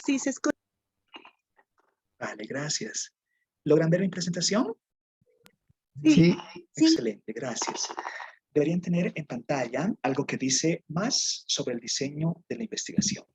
Sí, se escucha. Vale, gracias. ¿Logran ver mi presentación? Sí, Excelente, gracias. Deberían tener en pantalla algo que dice más sobre el diseño de la investigación.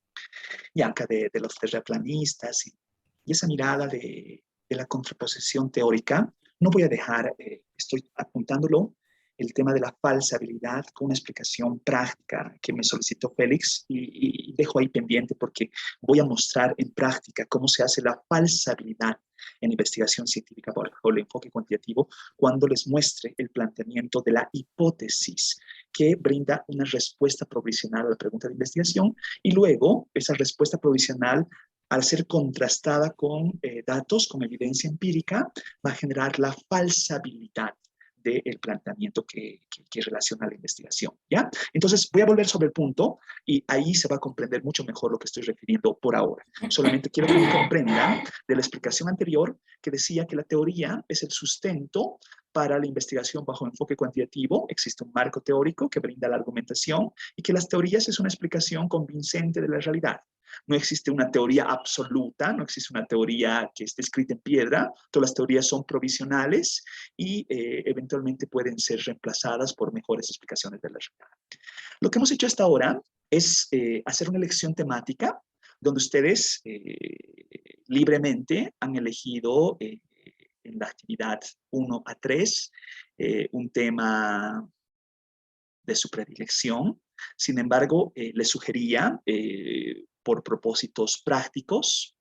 Y acá de los terraplanistas y esa mirada de la contraposición teórica, no voy a dejar, estoy apuntándolo, el tema de la falsabilidad con una explicación práctica que me solicitó Félix y dejo ahí pendiente porque voy a mostrar en práctica cómo se hace la falsabilidad en investigación científica bajo el enfoque cuantitativo cuando les muestre el planteamiento de la hipótesis que brinda una respuesta provisional a la pregunta de investigación y luego esa respuesta provisional al ser contrastada con datos, con evidencia empírica, va a generar la falsabilidad del planteamiento que relaciona la investigación, ¿ya? Entonces, voy a volver sobre el punto y ahí se va a comprender mucho mejor lo que estoy refiriendo por ahora. Solamente quiero que me comprendan de la explicación anterior que decía que la teoría es el sustento para la investigación bajo enfoque cuantitativo. Existe un marco teórico que brinda la argumentación y que las teorías es una explicación convincente de la realidad. No existe una teoría absoluta, no existe una teoría que esté escrita en piedra. Todas las teorías son provisionales y eventualmente pueden ser reemplazadas por mejores explicaciones de la realidad. Lo que hemos hecho hasta ahora es hacer una elección temática donde ustedes libremente han elegido en la actividad 1 a 3 un tema de su predilección. Sin embargo, les sugería, por propósitos prácticos,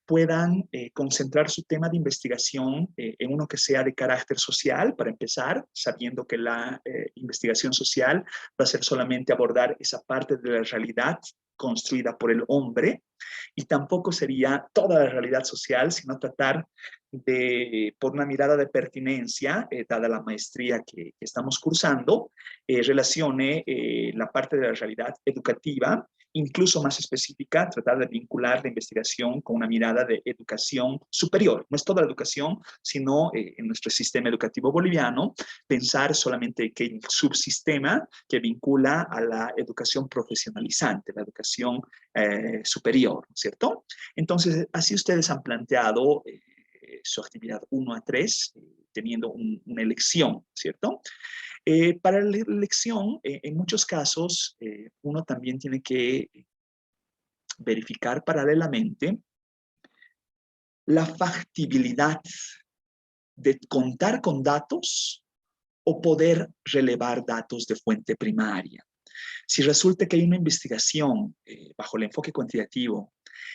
puedan concentrar su tema de investigación en uno que sea de carácter social, para empezar, sabiendo que la investigación social va a ser solamente abordar esa parte de la realidad construida por el hombre, y tampoco sería toda la realidad social, sino tratar de, por una mirada de pertinencia, dada la maestría que estamos cursando, relacione la parte de la realidad educativa, incluso más específica, tratar de vincular la investigación con una mirada de educación superior. No es toda la educación, sino en nuestro sistema educativo boliviano, pensar solamente que el subsistema que vincula a la educación profesionalizante, la educación superior, ¿cierto? Entonces, así ustedes han planteado su actividad 1 a 3, teniendo una elección, ¿cierto? Para la elección, en muchos casos, uno también tiene que verificar paralelamente la factibilidad de contar con datos o poder relevar datos de fuente primaria. Si resulta que hay una investigación bajo el enfoque cuantitativo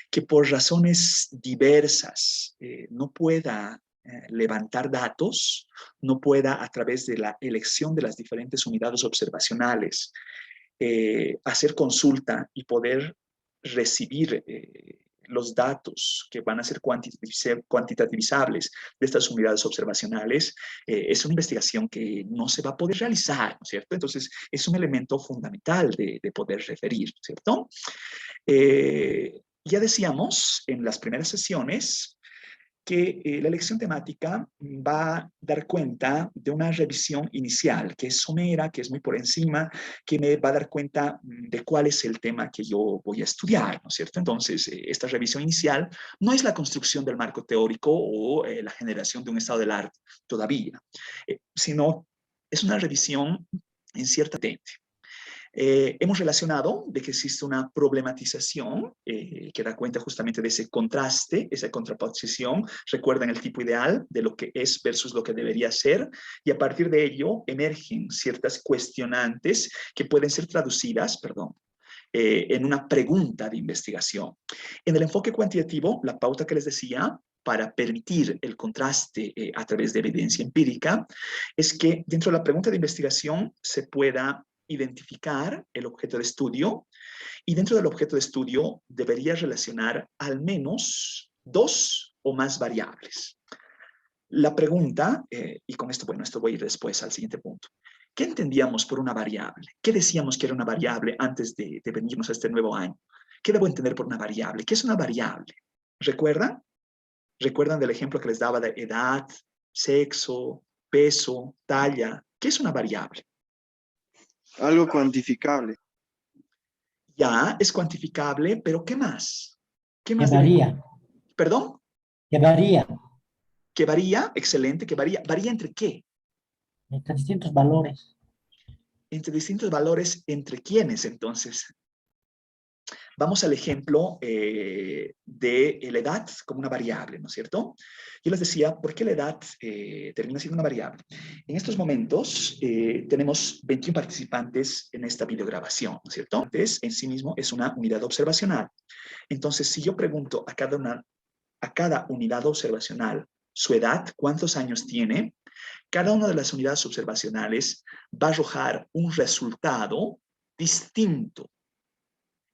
que por razones diversas no pueda levantar datos, no pueda a través de la elección de las diferentes unidades observacionales hacer consulta y poder recibir los datos que van a ser cuantitativizables de estas unidades observacionales, es una investigación que no se va a poder realizar, ¿no es cierto? Entonces, es un elemento fundamental de poder referir, ¿cierto? Ya decíamos en las primeras sesiones que la elección temática va a dar cuenta de una revisión inicial, que es somera, que es muy por encima, que me va a dar cuenta de cuál es el tema que yo voy a estudiar, ¿no es cierto? Entonces, esta revisión inicial no es la construcción del marco teórico o la generación de un estado del arte todavía, sino es una revisión en cierta tente. Hemos relacionado de que existe una problematización que da cuenta justamente de ese contraste, esa contraposición. Recuerdan el tipo ideal de lo que es versus lo que debería ser, y a partir de ello emergen ciertas cuestionantes que pueden ser traducidas, en una pregunta de investigación. En el enfoque cuantitativo, la pauta que les decía, para permitir el contraste a través de evidencia empírica, es que dentro de la pregunta de investigación se pueda identificar el objeto de estudio y dentro del objeto de estudio debería relacionar al menos dos o más variables. La pregunta, y con esto, bueno, esto voy a ir después al siguiente punto. ¿Qué entendíamos por una variable? ¿Qué decíamos que era una variable antes de venirnos a este nuevo año? ¿Qué debo entender por una variable? ¿Qué es una variable? ¿Recuerdan? ¿Recuerdan del ejemplo que les daba de edad, sexo, peso, talla? ¿Qué es una variable? Algo cuantificable. Ya es cuantificable, pero ¿qué más? ¿Qué Que más debe varía, incluir? ¿Perdón? que varía Que varía, excelente, que varía. ¿Varía entre qué? entre distintos valores. Entre distintos valores, ¿entre quiénes entonces? Vamos al ejemplo de la edad como una variable, ¿no es cierto? Yo les decía, ¿por qué la edad termina siendo una variable? En estos momentos tenemos 21 participantes en esta videograbación, ¿no es cierto? Entonces, en sí mismo es una unidad observacional. Entonces, si yo pregunto a cada unidad observacional su edad, cuántos años tiene, cada una de las unidades observacionales va a arrojar un resultado distinto.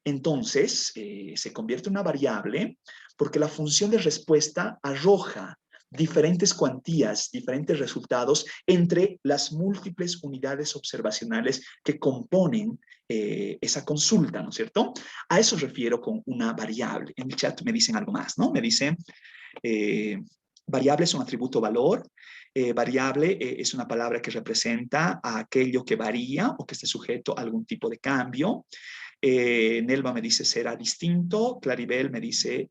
Entonces, se convierte en una variable porque la función de respuesta arroja diferentes cuantías, diferentes resultados entre las múltiples unidades observacionales que componen esa consulta, ¿no es cierto? A eso refiero con una variable. En el chat me dicen algo más, ¿no? Me dicen, variable es un atributo valor. Variable es una palabra que representa a aquello que varía o que esté sujeto a algún tipo de cambio. Nelva me dice será distinto, Claribel me dice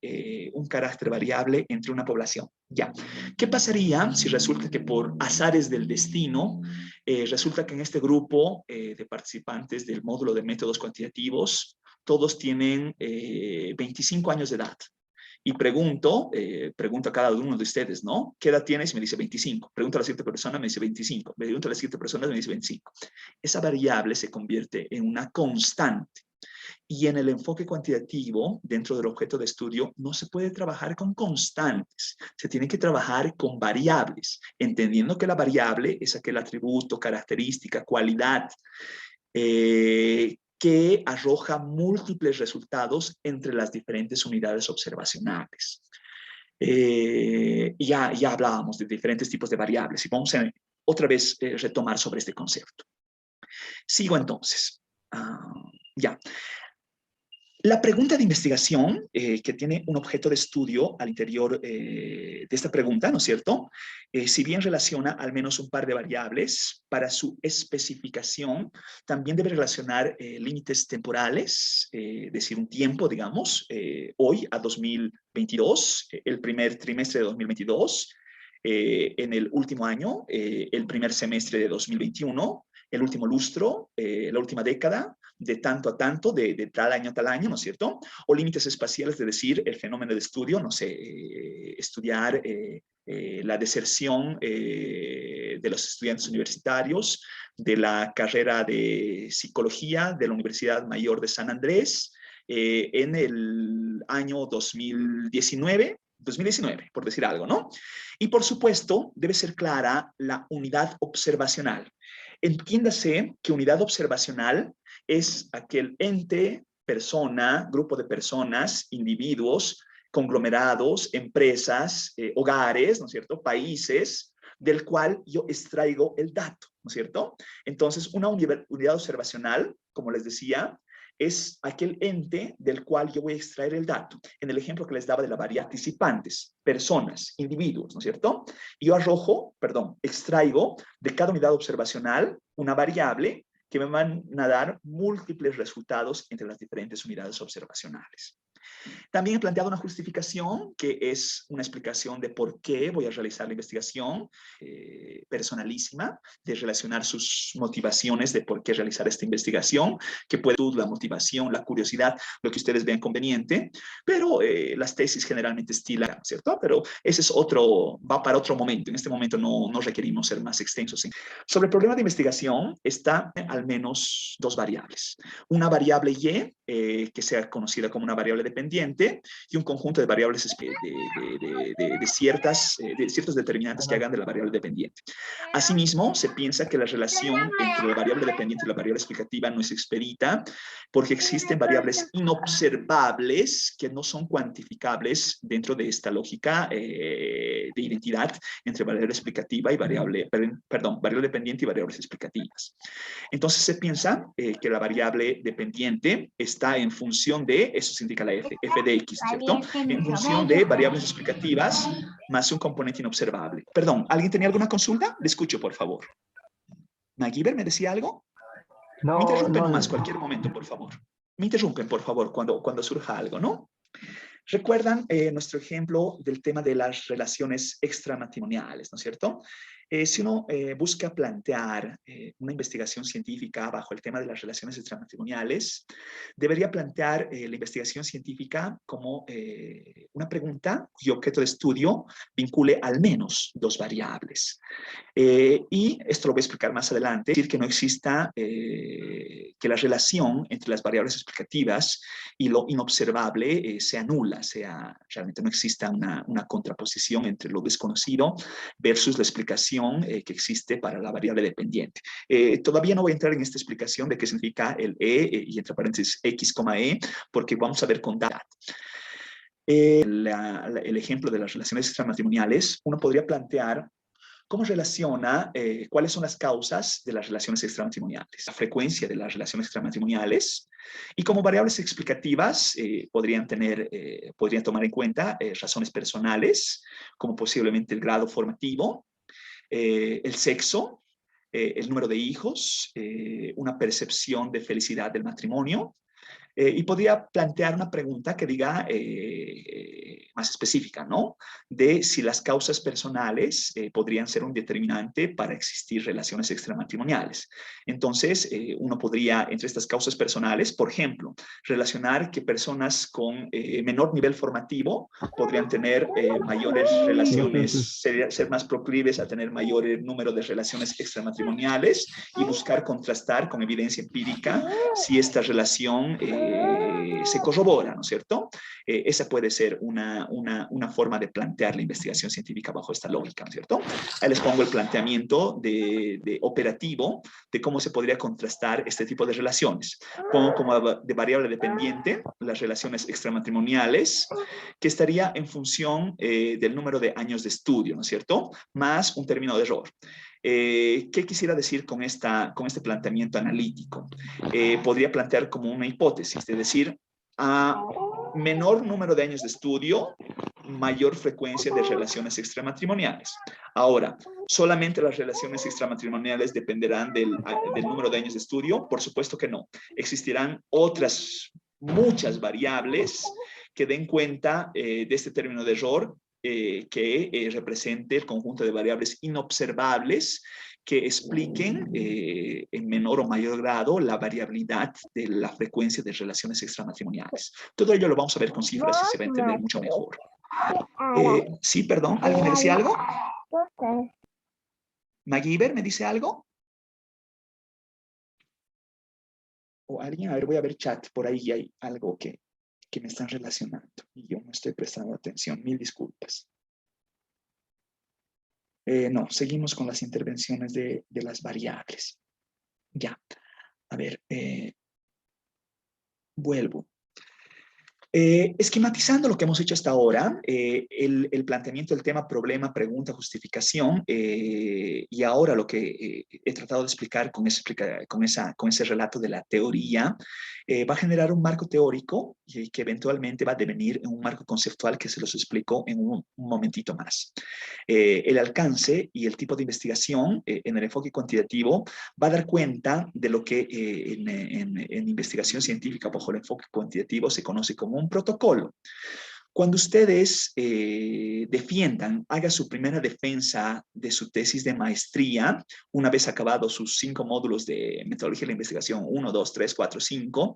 un carácter variable entre una población. Ya. ¿Qué pasaría si resulta que por azares del destino, resulta que en este grupo de participantes del módulo de métodos cuantitativos, todos tienen 25 años de edad? Y pregunto a cada uno de ustedes, ¿no? ¿Qué edad tienes? Y me dice 25. Pregunto a la siguiente persona, me dice 25. Pregunto a la siguiente persona, me dice 25. Esa variable se convierte en una constante. Y en el enfoque cuantitativo, dentro del objeto de estudio, no se puede trabajar con constantes, se tiene que trabajar con variables, entendiendo que la variable es aquel atributo, característica, cualidad, que arroja múltiples resultados entre las diferentes unidades observacionales. Ya hablábamos de diferentes tipos de variables y vamos a otra vez retomar sobre este concepto. Sigo entonces. Ya. La pregunta de investigación, que tiene un objeto de estudio al interior de esta pregunta, ¿no es cierto? Si bien relaciona al menos un par de variables, para su especificación también debe relacionar límites temporales, es decir, un tiempo, digamos, hoy a 2022, el primer trimestre de 2022, en el último año, el primer semestre de 2021, el último lustro, la última década, de tanto a tanto, de tal año a tal año, ¿no es cierto? O límites espaciales, de decir, el fenómeno de estudio, no sé, estudiar la deserción de los estudiantes universitarios de la carrera de psicología de la Universidad Mayor de San Andrés en el año 2019, por decir algo, ¿no? Y por supuesto, debe ser clara la unidad observacional. Entiéndase que unidad observacional es aquel ente, persona, grupo de personas, individuos, conglomerados, empresas, hogares, ¿no es cierto?, países, del cual yo extraigo el dato, ¿no es cierto? Entonces, una unidad observacional, como les decía, es aquel ente del cual yo voy a extraer el dato. En el ejemplo que les daba de la variable participantes, personas, individuos, ¿no es cierto? Yo extraigo de cada unidad observacional una variable que me van a dar múltiples resultados entre las diferentes unidades observacionales. También he planteado una justificación que es una explicación de por qué voy a realizar la investigación personalísima, de relacionar sus motivaciones de por qué realizar esta investigación, que puede ser la motivación, la curiosidad, lo que ustedes vean conveniente, pero las tesis generalmente estilan, ¿cierto? Pero ese es va para otro momento. En este momento no requerimos ser más extensos. Sobre el problema de investigación está al menos dos variables. Una variable Y, que sea conocida como una variable dependiente, y un conjunto de variables de ciertos determinantes que hagan de la variable dependiente. Asimismo, se piensa que la relación entre la variable dependiente y la variable explicativa no es expedita, porque existen variables inobservables que no son cuantificables dentro de esta lógica de identidad entre variable explicativa y variable dependiente y variables explicativas. Entonces se piensa que la variable dependiente está en función de, eso se indica la f de x, ¿cierto? En función de variables explicativas más un componente inobservable. Perdón, ¿alguien tenía alguna consulta? Le escucho, por favor. ¿Maguiber me decía algo? Me interrumpen nomás cualquier momento, por favor. Me interrumpen, por favor, cuando surja algo, ¿no? Recuerdan nuestro ejemplo del tema de las relaciones extramatrimoniales, ¿no es cierto? Si uno busca plantear una investigación científica bajo el tema de las relaciones extramatrimoniales, debería plantear la investigación científica como una pregunta cuyo objeto de estudio vincule al menos dos variables. Y esto lo voy a explicar más adelante, es decir, que no exista, que la relación entre las variables explicativas y lo inobservable sea nula, realmente no exista una contraposición entre lo desconocido versus la explicación que existe para la variable dependiente. Todavía no voy a entrar en esta explicación de qué significa el y entre paréntesis x, e, porque vamos a ver con datos. El ejemplo de las relaciones extramatrimoniales, uno podría plantear cómo relaciona, cuáles son las causas de las relaciones extramatrimoniales, la frecuencia de las relaciones extramatrimoniales, y como variables explicativas podrían tomar en cuenta razones personales, como posiblemente el grado formativo, el sexo, el número de hijos, una percepción de felicidad del matrimonio, y podría plantear una pregunta que diga más específica, ¿no? De si las causas personales podrían ser un determinante para existir relaciones extramatrimoniales. Entonces, uno podría, entre estas causas personales, por ejemplo, relacionar que personas con menor nivel formativo podrían tener mayores relaciones, ser más proclives a tener mayor número de relaciones extramatrimoniales y buscar contrastar con evidencia empírica si esta relación se corrobora, ¿no es cierto? Esa puede ser una forma de plantear la investigación científica bajo esta lógica, ¿no es cierto? Ahí les pongo el planteamiento de operativo de cómo se podría contrastar este tipo de relaciones. Pongo como de variable dependiente las relaciones extramatrimoniales, que estaría en función del número de años de estudio, ¿no es cierto? Más un término de error. ¿Qué quisiera decir con este planteamiento analítico? Podría plantear como una hipótesis, es decir, a menor número de años de estudio, mayor frecuencia de relaciones extramatrimoniales. Ahora, ¿solamente las relaciones extramatrimoniales dependerán del número de años de estudio? Por supuesto que no. Existirán otras muchas variables que den cuenta de este término de error que represente el conjunto de variables inobservables que expliquen en menor o mayor grado la variabilidad de la frecuencia de relaciones extramatrimoniales. Todo ello lo vamos a ver con cifras y se va a entender mucho mejor. Sí, perdón, ¿alguien me decía algo? ¿Maguiber me dice algo? ¿O alguien? A ver, voy a ver chat, por ahí hay algo que me están relacionando y yo no estoy prestando atención, mil disculpas. No, seguimos con las intervenciones de las variables. Ya, a ver, vuelvo. Esquematizando lo que hemos hecho hasta ahora, el planteamiento del tema problema, pregunta, justificación, y ahora lo que he tratado de explicar con ese relato de la teoría, va a generar un marco teórico y que eventualmente va a devenir en un marco conceptual que se los explico en un momentito más. El alcance y el tipo de investigación en el enfoque cuantitativo va a dar cuenta de lo que en investigación científica bajo el enfoque cuantitativo se conoce como un protocolo. Cuando ustedes hagan su primera defensa de su tesis de maestría, una vez acabados sus 5 módulos de metodología de la investigación, 1, 2, 3, 4, 5,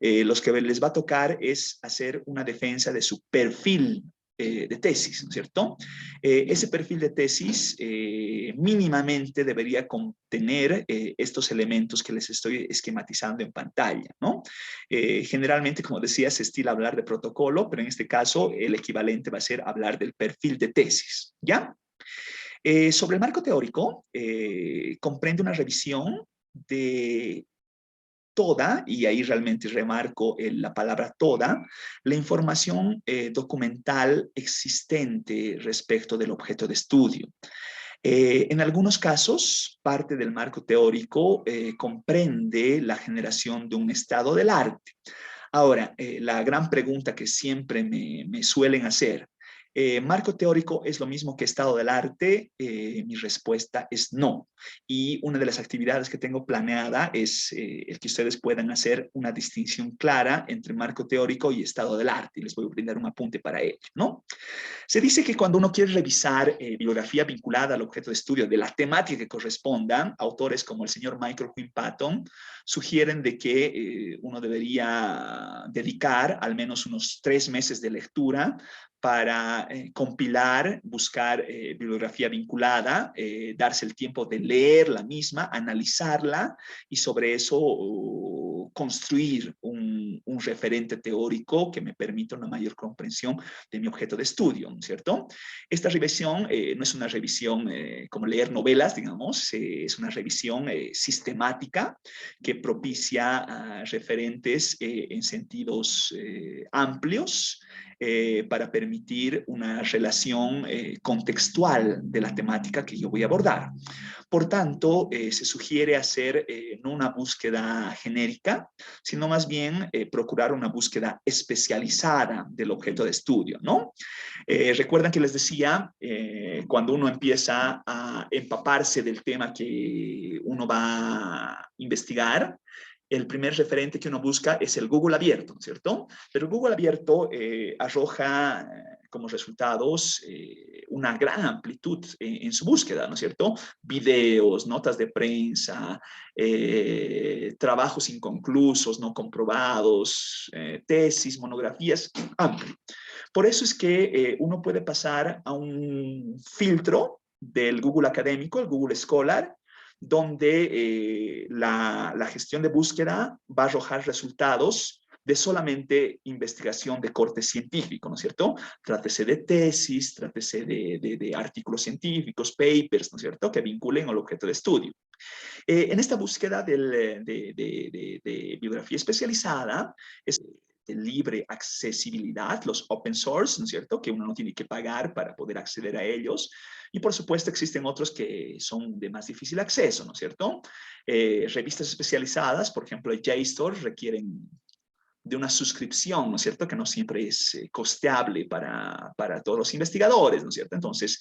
los que les va a tocar es hacer una defensa de su perfil de tesis, ¿no es cierto? Ese perfil de tesis mínimamente debería contener estos elementos que les estoy esquematizando en pantalla, ¿no? Generalmente, como decía, se estila hablar de protocolo, pero en este caso el equivalente va a ser hablar del perfil de tesis, ¿ya? Sobre el marco teórico, comprende una revisión de toda, y ahí realmente remarco la palabra toda, la información documental existente respecto del objeto de estudio. En algunos casos, parte del marco teórico comprende la generación de un estado del arte. Ahora, la gran pregunta que siempre me suelen hacer, ¿Marco teórico es lo mismo que estado del arte? Mi respuesta es no. Y una de las actividades que tengo planeada es el que ustedes puedan hacer una distinción clara entre marco teórico y estado del arte. Y les voy a brindar un apunte para ello, ¿no? Se dice que cuando uno quiere revisar bibliografía vinculada al objeto de estudio de la temática que corresponda, autores como el señor Michael Quinn Patton sugieren de que uno debería dedicar al menos unos 3 meses de lectura para compilar, buscar bibliografía vinculada, darse el tiempo de leer la misma, analizarla y sobre eso construir un referente teórico que me permita una mayor comprensión de mi objeto de estudio, ¿no es cierto? Esta revisión no es una revisión como leer novelas, digamos, es una revisión sistemática que propicia referentes en sentidos amplios, para permitir una relación contextual de la temática que yo voy a abordar. Por tanto, se sugiere hacer no una búsqueda genérica, sino más bien procurar una búsqueda especializada del objeto de estudio, ¿no? Recuerdan que les decía, cuando uno empieza a empaparse del tema que uno va a investigar, el primer referente que uno busca es el Google abierto, ¿cierto? Pero el Google abierto arroja como resultados una gran amplitud en su búsqueda, ¿no es cierto? Videos, notas de prensa, trabajos inconclusos, no comprobados, tesis, monografías, amplio. Por eso es que uno puede pasar a un filtro del Google académico, el Google Scholar, donde la gestión de búsqueda va a arrojar resultados de solamente investigación de corte científico, ¿no es cierto? Trátese de tesis, trátese de artículos científicos, papers, ¿no es cierto?, que vinculen al objeto de estudio. En esta búsqueda de bibliografía especializada, es de libre accesibilidad, los open source, ¿no es cierto?, que uno no tiene que pagar para poder acceder a ellos. Y por supuesto existen otros que son de más difícil acceso, ¿no es cierto? Revistas especializadas, por ejemplo, JSTOR, requieren de una suscripción, ¿no es cierto?, que no siempre es costeable para todos los investigadores, ¿no es cierto? Entonces,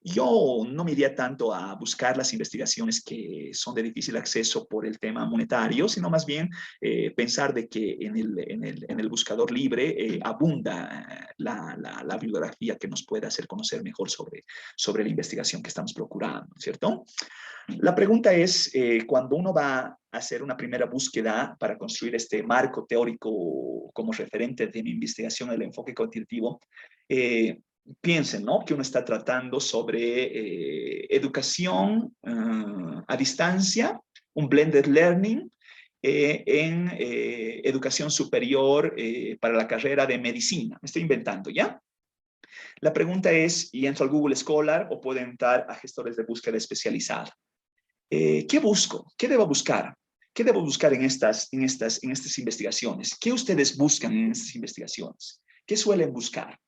yo no me iría tanto a buscar las investigaciones que son de difícil acceso por el tema monetario, sino más bien pensar de que en el buscador libre abunda la bibliografía que nos pueda hacer conocer mejor sobre la investigación que estamos procurando, ¿cierto? La pregunta es, cuando uno va a hacer una primera búsqueda para construir este marco teórico como referente de mi investigación, el enfoque cognitivo, piensen, ¿no?, que uno está tratando sobre educación a distancia, un blended learning en educación superior para la carrera de medicina. Me estoy inventando, ¿ya? La pregunta es, ¿y entro al Google Scholar o puedo entrar a gestores de búsqueda especializada? ¿Qué busco? ¿Qué debo buscar? ¿Qué debo buscar en estas investigaciones? ¿Qué ustedes buscan en estas investigaciones? ¿Qué suelen buscar?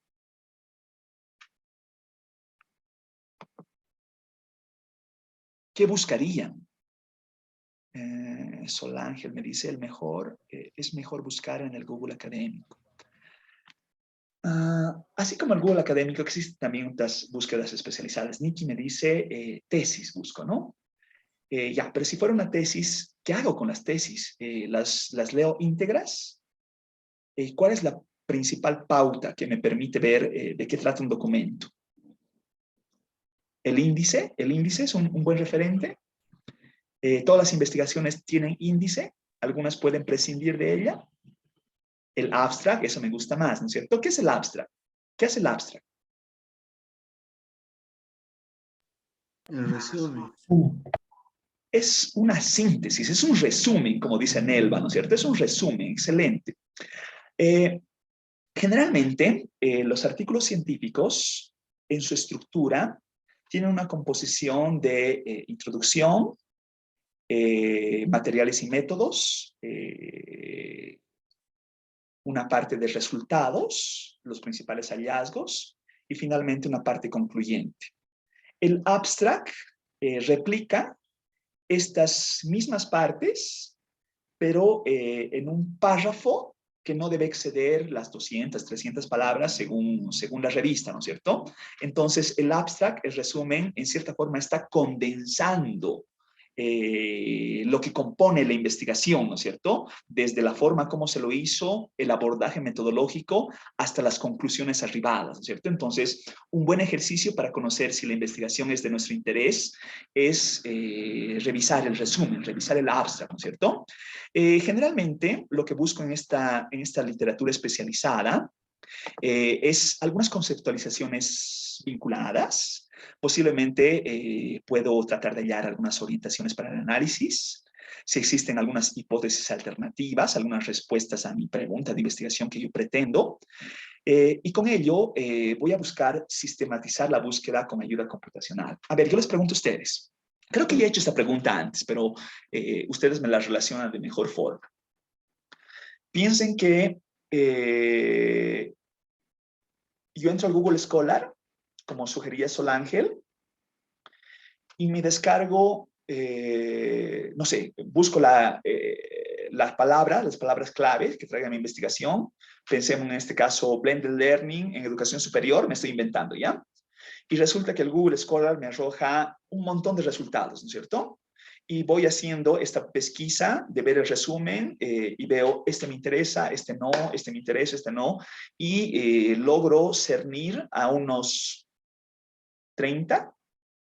¿Qué buscarían? Solángel me dice, es mejor buscar en el Google académico. Así como el Google académico, existen también otras búsquedas especializadas. Nikki me dice, tesis busco, ¿no? Ya, pero si fuera una tesis, ¿qué hago con las tesis? ¿Las leo íntegras? ¿Cuál es la principal pauta que me permite ver de qué trata un documento? El índice es un buen referente. Todas las investigaciones tienen índice, algunas pueden prescindir de ella. El abstract, eso me gusta más, ¿no es cierto? ¿Qué es el abstract? ¿Qué hace el abstract? El resumen. Es una síntesis, es un resumen, como dice Nelva, ¿no es cierto? Es un resumen, excelente. Generalmente, los artículos científicos, en su estructura, tienen una composición de introducción, materiales y métodos, una parte de resultados, los principales hallazgos, y finalmente una parte concluyente. El abstract replica estas mismas partes, pero en un párrafo que no debe exceder las 200, 300 palabras según la revista, ¿no es cierto? Entonces, el abstract, el resumen, en cierta forma está condensando lo que compone la investigación, ¿no es cierto? Desde la forma como se lo hizo, el abordaje metodológico, hasta las conclusiones arribadas, ¿no es cierto? Entonces, un buen ejercicio para conocer si la investigación es de nuestro interés es revisar el resumen, revisar el abstract, ¿no es cierto? Generalmente, lo que busco en esta literatura especializada es algunas conceptualizaciones vinculadas. Posiblemente puedo tratar de hallar algunas orientaciones para el análisis. Si existen algunas hipótesis alternativas, algunas respuestas a mi pregunta de investigación que yo pretendo. Y con ello voy a buscar sistematizar la búsqueda con ayuda computacional. A ver, yo les pregunto a ustedes. Creo que ya he hecho esta pregunta antes, pero ustedes me la relacionan de mejor forma. Piensen que yo entro al Google Scholar, como sugería Sol Ángel, y me descargo, no sé, busco las palabras claves que traiga mi investigación. Pensemos en este caso Blended Learning en educación superior, me estoy inventando, ¿ya? Y resulta que el Google Scholar me arroja un montón de resultados, ¿no es cierto? Y voy haciendo esta pesquisa de ver el resumen y veo, este me interesa, este no, este me interesa, este no, y logro cernir a unos 30,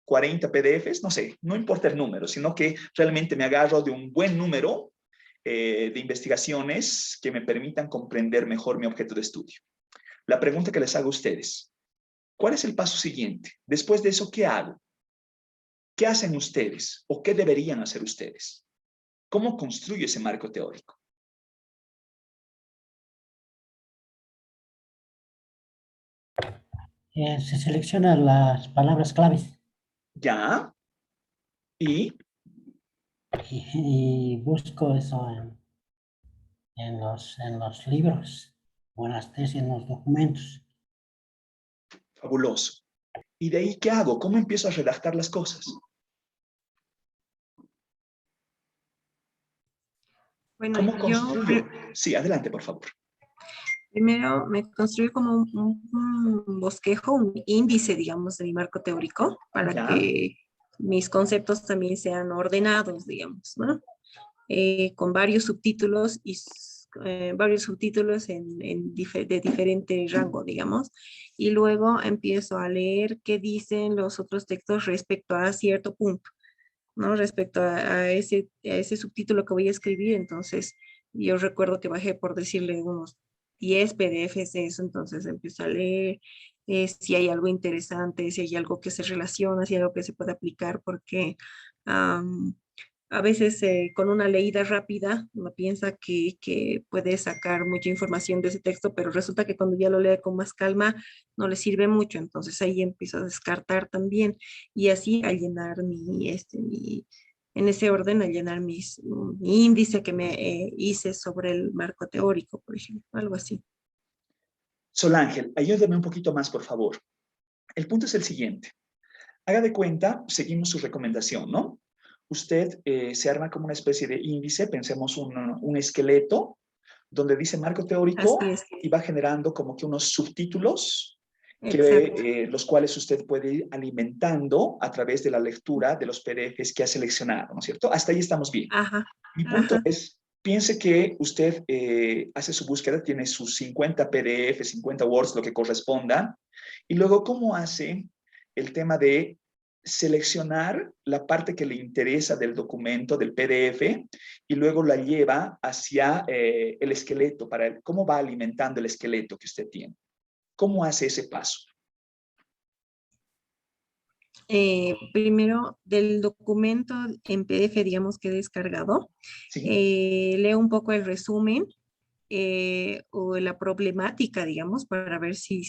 40 PDFs, no sé, no importa el número, sino que realmente me agarro de un buen número de investigaciones que me permitan comprender mejor mi objeto de estudio. La pregunta que les hago a ustedes, ¿cuál es el paso siguiente? Después de eso, ¿qué hago? ¿Qué hacen ustedes o qué deberían hacer ustedes? ¿Cómo construyo ese marco teórico? Se seleccionan las palabras claves ¿Ya? ¿Y? y busco eso en los libros o en las tesis, en los documentos. Fabuloso. ¿Y de ahí qué hago? ¿Cómo empiezo a redactar las cosas? Bueno, ¿Cómo yo construyo? Sí, adelante, por favor. primero me construí como un bosquejo, un índice, digamos, de mi marco teórico para Ya. que mis conceptos también sean ordenados, digamos, ¿no? Con varios subtítulos y varios subtítulos de diferente rango, digamos. Y luego empiezo a leer qué dicen los otros textos respecto a cierto punto, ¿no? Respecto a ese subtítulo que voy a escribir. Entonces, yo recuerdo que bajé, por decirle, unos 10 PDFs de eso, entonces empiezo a leer si hay algo interesante, si hay algo que se relaciona, si hay algo que se puede aplicar, porque a veces con una leída rápida uno piensa que puede sacar mucha información de ese texto, pero resulta que cuando ya lo lee con más calma no le sirve mucho, entonces ahí empiezo a descartar también y así a llenar en ese orden, a llenar mi índice que me hice sobre el marco teórico, por ejemplo, algo así. Sol Ángel, ayúdame un poquito más, por favor. El punto es el siguiente. Haga de cuenta, seguimos su recomendación, ¿no? Usted se arma como una especie de índice, pensemos un esqueleto, donde dice marco teórico Así es, y va generando como que unos subtítulos exacto. los cuales usted puede ir alimentando a través de la lectura de los PDFs que ha seleccionado, ¿no es cierto? Hasta ahí estamos bien. Ajá, Mi punto ajá. es, piense que usted hace su búsqueda, tiene sus 50 PDF, 50 Words, lo que corresponda, y luego, ¿cómo hace el tema de seleccionar la parte que le interesa del documento, del PDF, y luego la lleva hacia el esqueleto, cómo va alimentando el esqueleto que usted tiene? ¿Cómo hace ese paso? Primero, del documento en PDF, digamos que he descargado, ¿Sí? leo un poco el resumen o la problemática, digamos, para ver si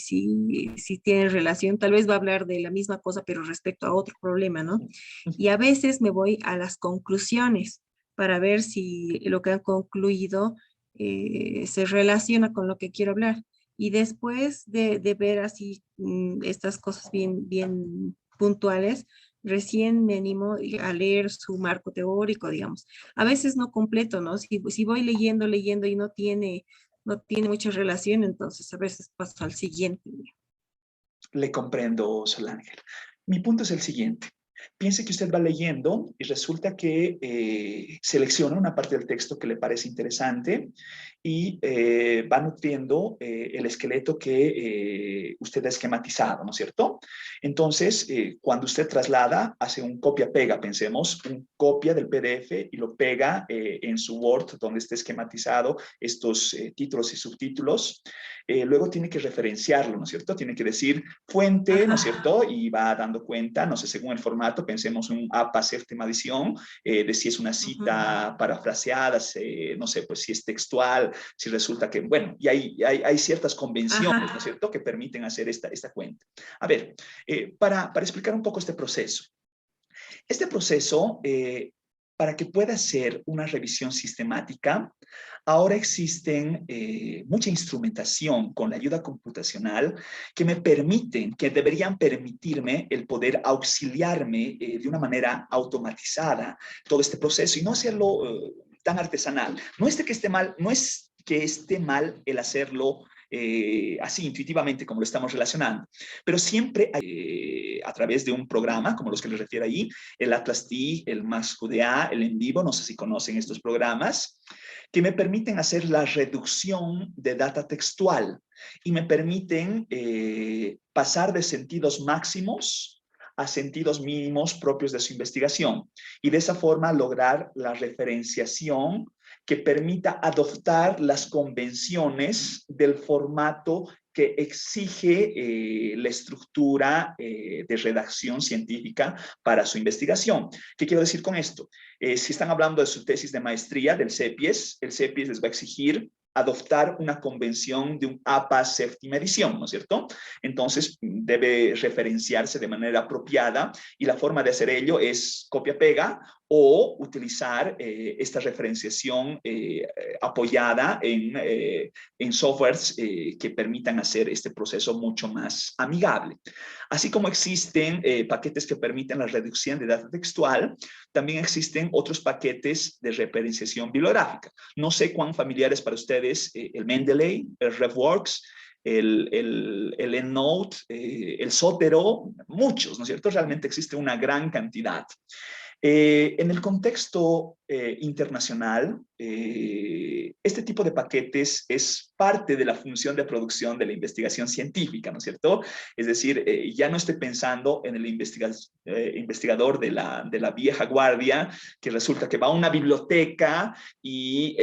tiene relación. Tal vez va a hablar de la misma cosa, pero respecto a otro problema, ¿no? Y a veces me voy a las conclusiones para ver si lo que han concluido se relaciona con lo que quiero hablar. Y después de ver así estas cosas bien puntuales, recién me animo a leer su marco teórico, digamos. A veces no completo, ¿no? Si voy leyendo y no tiene no tiene mucha relación, entonces a veces paso al siguiente. Le comprendo, Sol Ángel. Mi punto es el siguiente. Piense que usted va leyendo y resulta que selecciona una parte del texto que le parece interesante y va nutriendo el esqueleto que usted ha esquematizado, ¿no es cierto? Entonces, cuando usted traslada, hace un copia-pega, pensemos, un copia del PDF y lo pega en su Word, donde esté esquematizado estos títulos y subtítulos. Luego tiene que referenciarlo, ¿no es cierto? Tiene que decir fuente, ¿no es cierto? Y va dando cuenta, no sé, según el formato, pensemos un APA séptima edición, de si es una cita parafraseada, no sé, pues si es textual, si resulta que, bueno, y hay ciertas convenciones, ¿no es cierto?, que permiten hacer esta cuenta. A ver, para explicar un poco este proceso. Este proceso, para que pueda ser una revisión sistemática, ahora existen mucha instrumentación con la ayuda computacional que me permiten, que deberían permitirme el poder auxiliarme de una manera automatizada todo este proceso y no hacerlo tan artesanal. No es que esté mal, no es que esté mal el hacerlo así intuitivamente como lo estamos relacionando, pero siempre hay, a través de un programa como los que les refiero ahí, el Atlas T, el MaxQDA, el En Vivo, no sé si conocen estos programas, que me permiten hacer la reducción de data textual y me permiten pasar de sentidos máximos a sentidos mínimos propios de su investigación y de esa forma lograr la referenciación que permita adoptar las convenciones del formato que exige la estructura de redacción científica para su investigación. ¿Qué quiero decir con esto? Si están hablando de su tesis de maestría del CEPIES, el CEPIES les va a exigir adoptar una convención de un APA séptima edición, ¿no es cierto? Entonces, debe referenciarse de manera apropiada y la forma de hacer ello es copia-pega o utilizar esta referenciación apoyada en softwares que permitan hacer este proceso mucho más amigable. Así como existen paquetes que permiten la reducción de data textual, también existen otros paquetes de referenciación bibliográfica. No sé cuán familiar es para ustedes el Mendeley, el RefWorks, el EndNote, el Zotero, muchos, ¿no es cierto? Realmente existe una gran cantidad. En el contexto internacional, este tipo de paquetes es parte de la función de producción de la investigación científica, ¿no es cierto? Es decir, ya no estoy pensando en el investigador de la vieja guardia, que resulta que va a una biblioteca y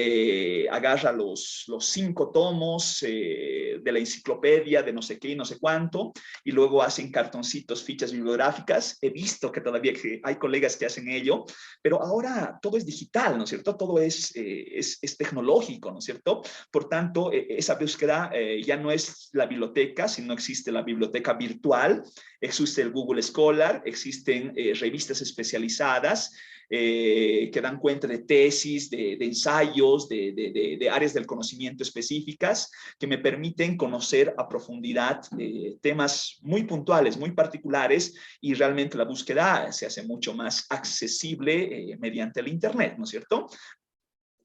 agarra los 5 tomos de la enciclopedia de no sé qué y no sé cuánto, y luego hacen cartoncitos, fichas bibliográficas. He visto que todavía hay colegas que hacen ello, pero ahora todo es digital, ¿no es cierto? Todo es tecnológico, ¿no es cierto? Por tanto, esa búsqueda ya no es la biblioteca, sino existe la biblioteca virtual, existe el Google Scholar, existen revistas especializadas que dan cuenta de tesis, de ensayos, de áreas del conocimiento específicas que me permiten conocer a profundidad temas muy puntuales, muy particulares, y realmente la búsqueda se hace mucho más accesible mediante el Internet, ¿no es cierto?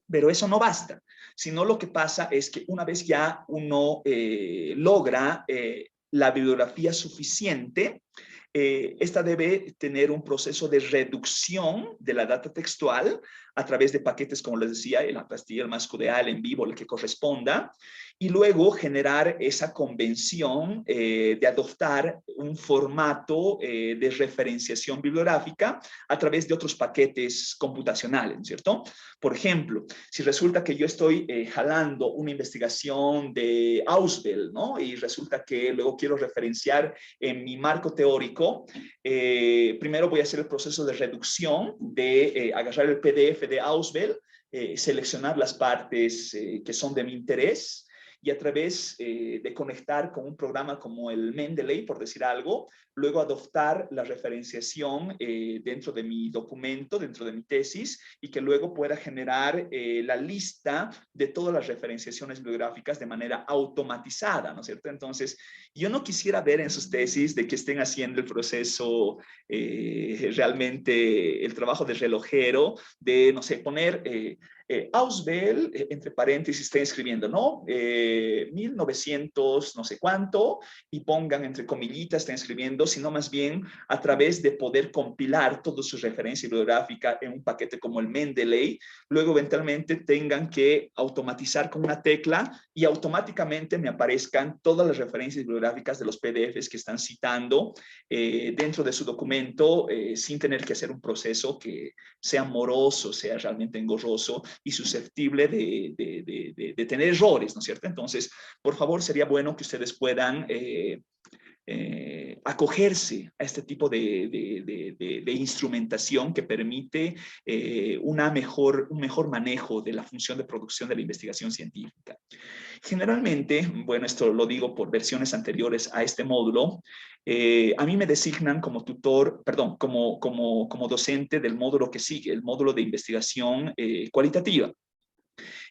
Pero eso no basta, sino lo que pasa es que una vez ya uno logra la bibliografía suficiente, esta debe tener un proceso de reducción de la data textual a través de paquetes, como les decía, el Apastilla, el MaxQDA, el En Vivo, el que corresponda, y luego generar esa convención de adoptar un formato de referenciación bibliográfica a través de otros paquetes computacionales, ¿no es cierto? Por ejemplo, si resulta que yo estoy jalando una investigación de Ausubel, ¿no? Y resulta que luego quiero referenciar en mi marco teórico, primero voy a hacer el proceso de reducción, de agarrar el PDF de Ausubel, seleccionar las partes que son de mi interés, y a través de conectar con un programa como el Mendeley, por decir algo, luego adoptar la referenciación dentro de mi documento, dentro de mi tesis, y que luego pueda generar la lista de todas las referenciaciones bibliográficas de manera automatizada, ¿no es cierto? Entonces, yo no quisiera ver en sus tesis de que estén haciendo el proceso realmente, el trabajo de relojero, de, no sé, poner Auswell, entre paréntesis, está escribiendo, ¿no? 1900, no sé cuánto, y pongan entre comillitas, están escribiendo, sino más bien a través de poder compilar todas sus referencias bibliográficas en un paquete como el Mendeley, luego eventualmente tengan que automatizar con una tecla y automáticamente me aparezcan todas las referencias bibliográficas de los PDFs que están citando dentro de su documento sin tener que hacer un proceso que sea moroso, sea realmente engorroso y susceptible de tener errores, ¿no es cierto? Entonces, por favor, sería bueno que ustedes puedan acogerse a este tipo de instrumentación que permite un mejor manejo de la función de producción de la investigación científica. Generalmente, bueno, esto lo digo por versiones anteriores a este módulo, a mí me designan como tutor, perdón, como docente del módulo que sigue, el módulo de investigación cualitativa.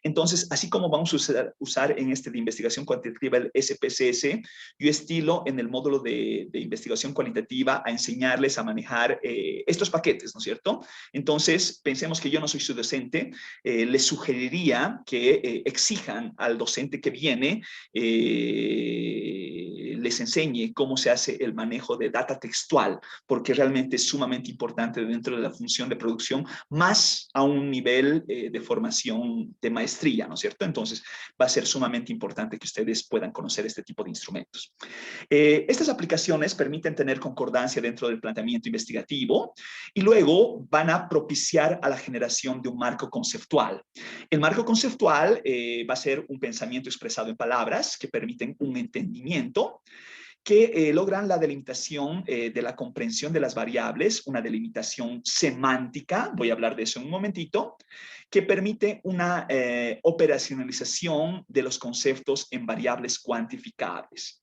Entonces, así como vamos a usar en este de investigación cuantitativa el SPSS, yo estilo en el módulo de investigación cualitativa a enseñarles a manejar estos paquetes, ¿no es cierto? Entonces, pensemos que yo no soy su docente, les sugeriría que exijan al docente que viene, les enseñe cómo se hace el manejo de data textual, porque realmente es sumamente importante dentro de la función de producción, más a un nivel de formación de maestría, ¿no es cierto? Entonces, va a ser sumamente importante que ustedes puedan conocer este tipo de instrumentos. Estas aplicaciones permiten tener concordancia dentro del planteamiento investigativo y luego van a propiciar a la generación de un marco conceptual. El marco conceptual va a ser un pensamiento expresado en palabras que permiten un entendimiento, que logran la delimitación de la comprensión de las variables, una delimitación semántica, voy a hablar de eso en un momentito, que permite una operacionalización de los conceptos en variables cuantificables.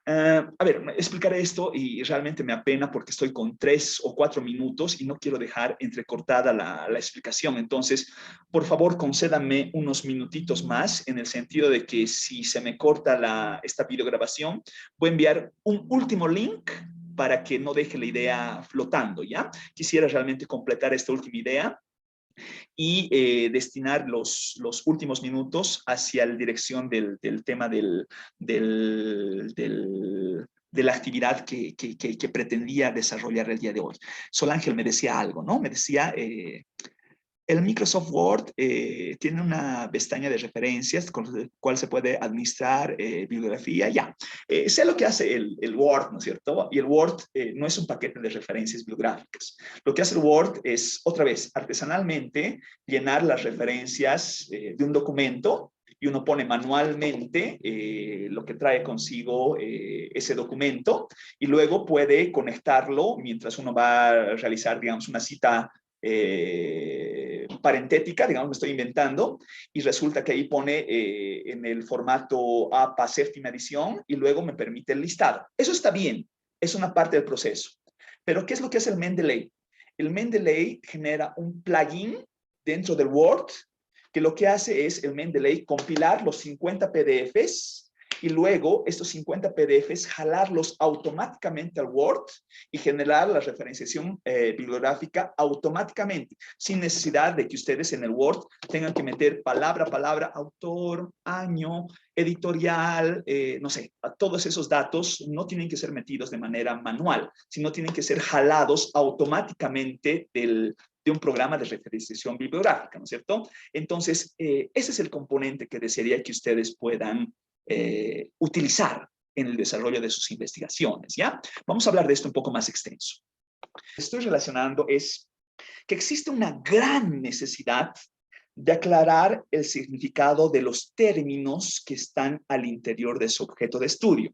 A ver, explicaré esto y realmente me apena porque estoy con 3 o 4 minutos y no quiero dejar entrecortada la explicación. Entonces, por favor, concédanme unos minutitos más en el sentido de que si se me corta esta videograbación, voy a enviar un último link para que no deje la idea flotando, ¿ya? Quisiera realmente completar esta última idea y destinar los últimos minutos hacia la dirección del tema de la actividad que pretendía desarrollar el día de hoy. Sol Ángel me decía algo, ¿no? Me decía, el Microsoft Word tiene una pestaña de referencias con la cual se puede administrar bibliografía. Ya, sé lo que hace el Word, ¿no es cierto? Y el Word no es un paquete de referencias bibliográficas. Lo que hace el Word es, otra vez, artesanalmente llenar las referencias de un documento y uno pone manualmente lo que trae consigo ese documento y luego puede conectarlo mientras uno va a realizar, digamos, una cita parentética, digamos, me estoy inventando, y resulta que ahí pone en el formato APA séptima edición y luego me permite el listado. Eso está bien, es una parte del proceso. Pero ¿qué es lo que hace el Mendeley? El Mendeley genera un plugin dentro del Word que lo que hace es el Mendeley compilar los 50 PDFs y luego estos 50 PDFs jalarlos automáticamente al Word y generar la referenciación bibliográfica automáticamente, sin necesidad de que ustedes en el Word tengan que meter palabra a palabra, autor, año, editorial, no sé, todos esos datos no tienen que ser metidos de manera manual, sino tienen que ser jalados automáticamente de un programa de referenciación bibliográfica, ¿no es cierto? Entonces, ese es el componente que desearía que ustedes puedan utilizar en el desarrollo de sus investigaciones, ¿ya? Vamos a hablar de esto un poco más extenso. Estoy relacionando es que existe una gran necesidad de aclarar el significado de los términos que están al interior de su objeto de estudio.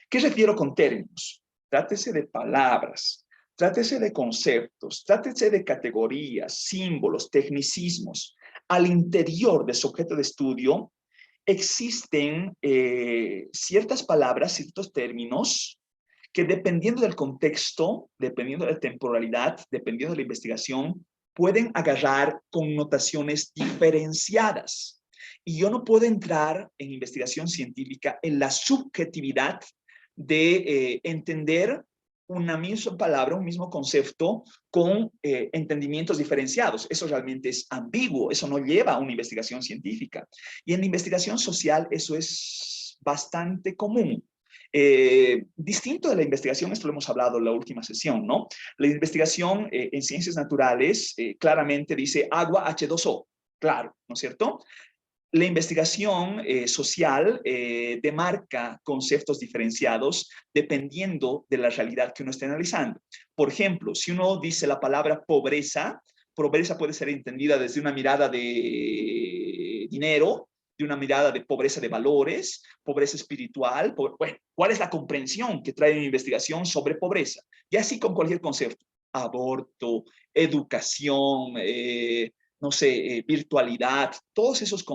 ¿Qué refiero con términos? Trátese de palabras, trátese de conceptos, trátese de categorías, símbolos, tecnicismos. Al interior de su objeto de estudio existen ciertas palabras, ciertos términos que dependiendo del contexto, dependiendo de la temporalidad, dependiendo de la investigación, pueden agarrar connotaciones diferenciadas. Y yo no puedo entrar en investigación científica en la subjetividad de entender una misma palabra, un mismo concepto con entendimientos diferenciados. Eso realmente es ambiguo, eso no lleva a una investigación científica. Y en la investigación social eso es bastante común. Distinto de la investigación, esto lo hemos hablado en la última sesión, ¿no? La investigación en ciencias naturales claramente dice agua H2O, claro, ¿no es cierto? La investigación social demarca conceptos diferenciados dependiendo de la realidad que uno esté analizando. Por ejemplo, si uno dice la palabra pobreza, pobreza puede ser entendida desde una mirada de dinero, de una mirada de pobreza de valores, pobreza espiritual. Bueno, ¿cuál es la comprensión que trae una investigación sobre pobreza? Y así con cualquier concepto. Aborto, educación, no sé, virtualidad, todos esos conceptos